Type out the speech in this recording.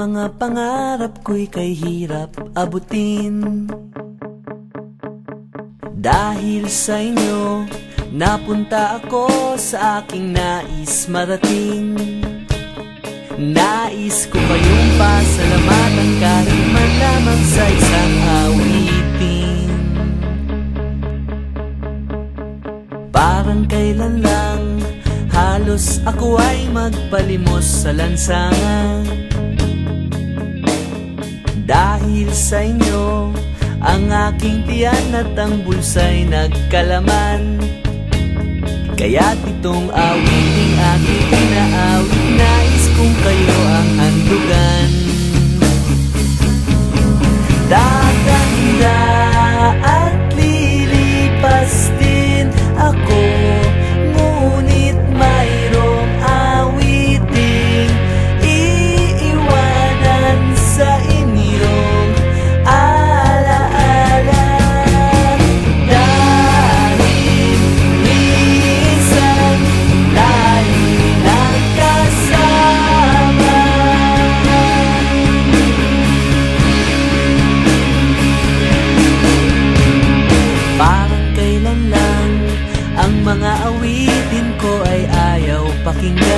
mga pangarap ko'y kay hirap abutin. Dahil sa inyo, napunta ako sa aking nais marating. Nais ko kayong pasalamatan kahit man lamang sa isang awitin. Parang kailan lang, halos ako ay magpalimos sa lansangan. Dahil sa inyo, ang aking tiyan at ang bulsa'y nagkalaman. Kaya't itong awiting aking inaawit, nais kong kayo ang handugan. Tatanda at lilipas din ako, ngunit mayroong awiting iiwanan sa inyong alaala. Dahil minsan tayo'y nagkasama. Parang kailan lang, ang mga awitin ko ay ayaw pakinggan.